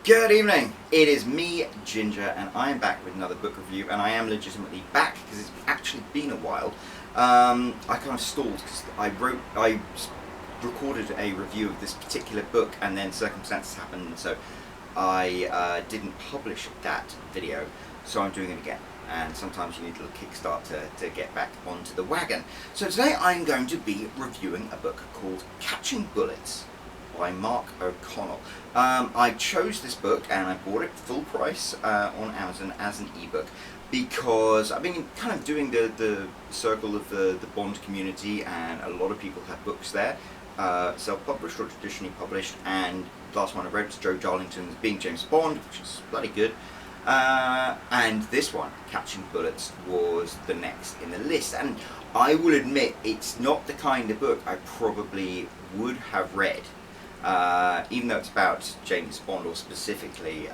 Good evening, it is me, Ginger, and I am back with another book review, and I am legitimately back because it's actually been a while. I kind of stalled because I recorded a review of this particular book and then circumstances happened, and so I didn't publish that video, so I'm doing it again. And sometimes you need a little kickstart to get back onto the wagon. So today I'm going to be reviewing a book called Catching Bullets by Mark O'Connell. I chose this book and I bought it full price on Amazon as an ebook because I've been kind of doing the circle of the Bond community, and a lot of people have books there, self-published or traditionally published, and the last one I read was Joe Darlington's Being James Bond, which is bloody good. And this one, Catching Bullets, was the next in the list, and I will admit it's not the kind of book I probably would have read, even though it's about James Bond, or specifically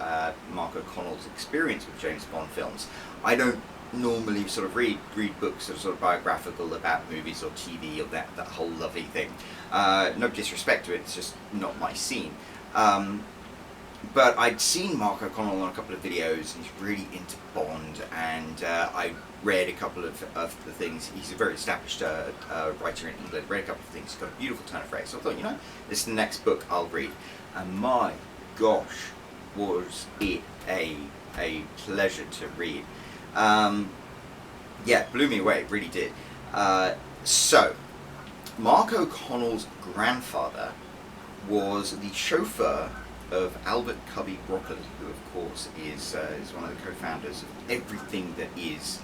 Mark O'Connell's experience with James Bond films. I don't normally sort of read books that are sort of biographical about movies or TV or that whole lovely thing. No disrespect to it, it's just not my scene. But I'd seen Mark O'Connell on a couple of videos, and he's really into Bond, and I read a couple of the things. He's a very established writer in England. Read a couple of things. He's got a beautiful turn of phrase. So I thought, this is the next book I'll read. And my gosh, was it a pleasure to read. Yeah, blew me away, it really did. So, Mark O'Connell's grandfather was the chauffeur of Albert Cubby Broccoli, who of course is one of the co-founders of everything that is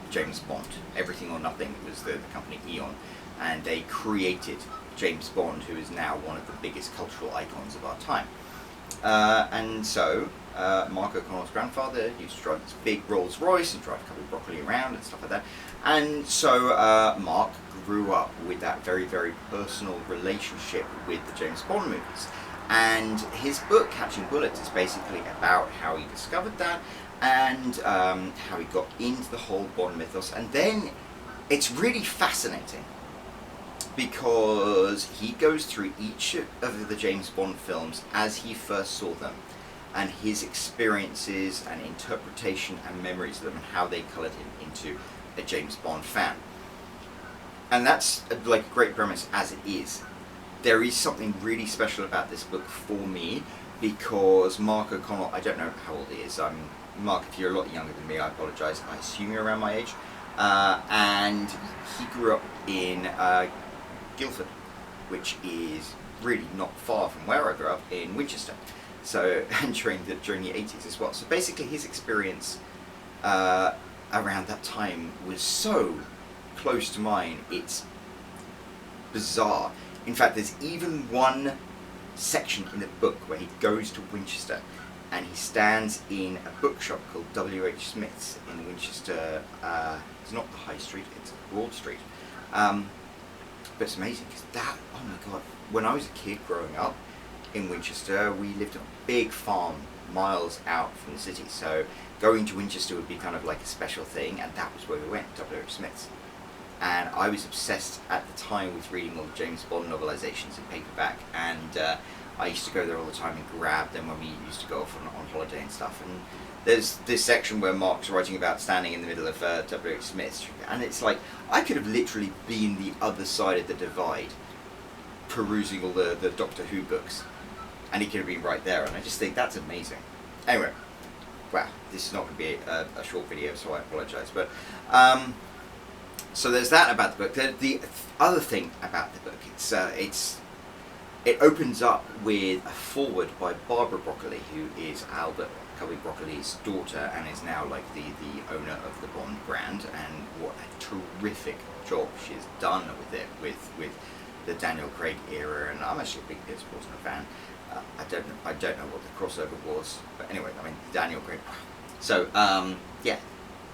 James Bond. Everything or Nothing was the company Eon, and they created James Bond, who is now one of the biggest cultural icons of our time. And so Mark O'Connell's grandfather used to drive this big Rolls Royce and drive Cubby Broccoli around and stuff like that. And so Mark grew up with that very, very personal relationship with the James Bond movies. And his book, Catching Bullets, is basically about how he discovered that, and how he got into the whole Bond mythos. And then it's really fascinating because he goes through each of the James Bond films as he first saw them, and his experiences and interpretation and memories of them, and how they coloured him into a James Bond fan. And that's like a great premise as it is. There is something really special about this book for me, because Mark O'Connell, I don't know how old he is. Mark, if you're a lot younger than me, I apologise. I assume you're around my age. And he grew up in Guildford, which is really not far from where I grew up in Winchester. So, and during the 80s as well. So basically his experience around that time was so close to mine, it's bizarre. In fact, there's even one section in the book where he goes to Winchester and he stands in a bookshop called W.H. Smith's in Winchester. It's not the High Street, it's Broad Street. But it's amazing because oh my god, when I was a kid growing up in Winchester, we lived on a big farm miles out from the city. So going to Winchester would be kind of like a special thing, and that was where we went, W.H. Smith's. And I was obsessed at the time with reading all the James Bond novelizations in paperback, and I used to go there all the time and grab them when we used to go off on holiday and stuff. And there's this section where Mark's writing about standing in the middle of W.H. Smith's, and it's like, I could have literally been the other side of the divide perusing all the Doctor Who books, and he could have been right there, and I just think that's amazing. Anyway, wow, this is not going to be a short video, so I apologise, but so there's that about the book. The other thing about the book, it opens up with a foreword by Barbara Broccoli, who is Albert Cubby Broccoli's daughter and is now like the owner of the Bond brand, and what a terrific job she's done with it, with the Daniel Craig era. And I'm actually a big Pierce Brosnan fan. I don't know what the crossover was, but anyway, I mean Daniel Craig. So yeah.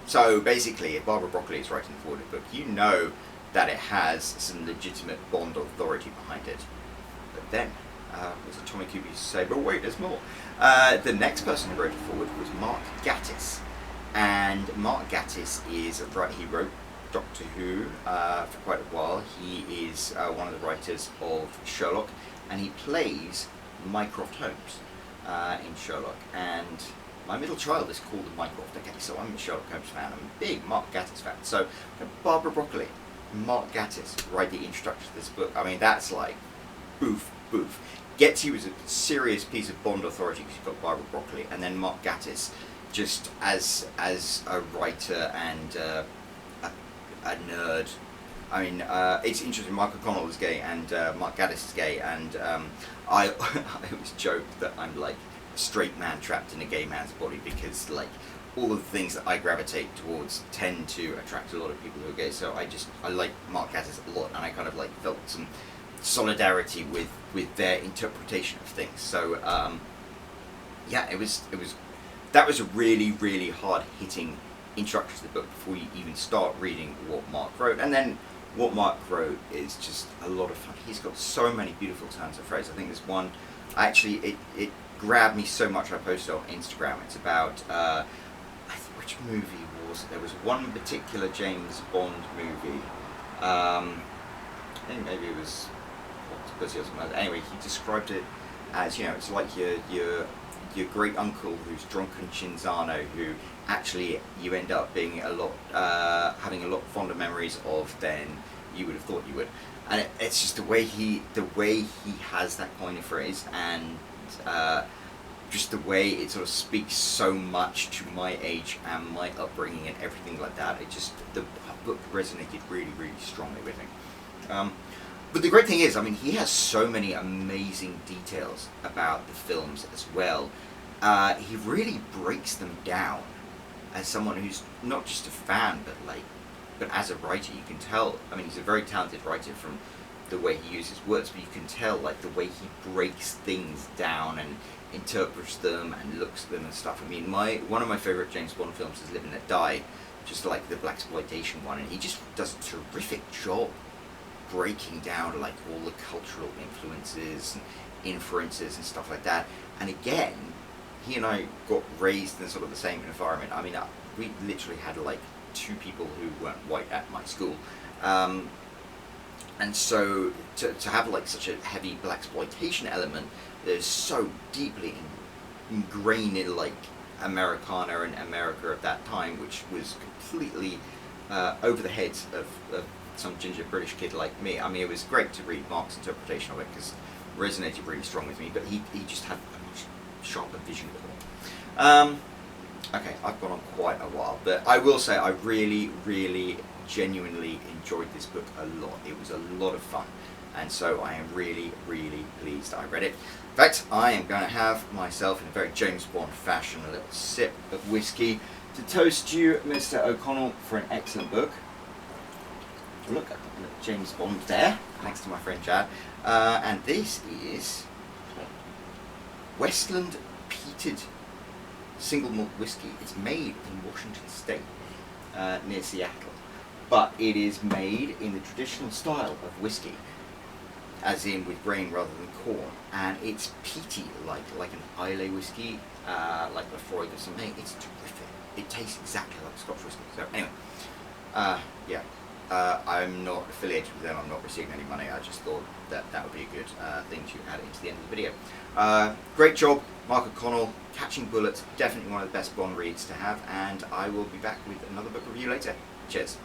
So basically, if Barbara Broccoli is writing the foreword of the book, you know that it has some legitimate Bond authority behind it. But then, was it Tommy Cooper used to say, but wait, there's more. The next person who wrote the foreword was Mark Gatiss. And Mark Gatiss he wrote Doctor Who for quite a while. He is one of the writers of Sherlock, and he plays Mycroft Holmes. in Sherlock, and my middle child is called Mycroft. Okay, so I'm a Sherlock Holmes fan. I'm a big Mark Gatiss fan. So Barbara Broccoli, Mark Gatiss write the introduction to this book. I mean, that's like boof, boof. Gets you as a serious piece of Bond authority because you've got Barbara Broccoli, and then Mark Gatiss, just as a writer and a nerd. I mean, it's interesting. Mark O'Connell is gay, and Mark Gatiss is gay, and I always joke that I'm like a straight man trapped in a gay man's body, because like all of the things that I gravitate towards tend to attract a lot of people who are gay. So I like Mark Gatiss a lot, and I kind of like felt some solidarity with their interpretation of things. So yeah, that was a really hard hitting introduction to the book before you even start reading what Mark wrote. And then what Mark wrote is just a lot of fun. He's got so many beautiful turns of phrase. I think there's one, actually it grabbed me so much, I posted on Instagram. It's about which movie was it? There was one particular James Bond movie, I think maybe it was Octopussy or something. Anyway, he described it as, you know, it's like your great uncle who's drunken Cinzano, who actually you end up being having a lot fonder memories of than you would have thought you would. And it's just the way he has that kind of phrase, and just the way it sort of speaks so much to my age and my upbringing and everything like that. The book resonated really strongly with me. But the great thing is, I mean, he has so many amazing details about the films as well. He really breaks them down as someone who's not just a fan, but as a writer, you can tell. I mean, he's a very talented writer from the way he uses words, but you can tell like the way he breaks things down and interprets them and looks at them and stuff. I mean, one of my favorite James Bond films is Live and Let Die, just like the blaxploitation one, and he just does a terrific job breaking down like all the cultural influences and inferences and stuff like that. And again, he and I got raised in sort of the same environment. I mean, we literally had like 2 people who weren't white at my school, and so to have like such a heavy blaxploitation element that is so deeply ingrained in like Americana and America at that time, which was completely over the heads of some ginger British kid like me. I mean, it was great to read Mark's interpretation of it because it resonated really strong with me, but he just had a much sharper vision of it. Okay, I've gone on quite a while, but I will say I really genuinely enjoyed this book a lot. It was a lot of fun, and so I am really pleased I read it. In fact, I am going to have myself, in a very James Bond fashion, a little sip of whiskey to toast you, Mr. O'Connell, for an excellent book. Look at James Bond there, thanks to my friend Chad. And this is Westland Peated Single Malt Whiskey. It's made in Washington State, near Seattle. But it is made in the traditional style of whiskey, as in with grain rather than corn. And it's peaty, like an Islay whiskey, like Lafroig or something. It's terrific. It tastes exactly like Scotch whiskey. So anyway, yeah. I'm not affiliated with them, I'm not receiving any money. I just thought that would be a good thing to add into the end of the video. Great job, Mark O'Connell, Catching Bullets, definitely one of the best Bond reads to have, and I will be back with another book review later. Cheers.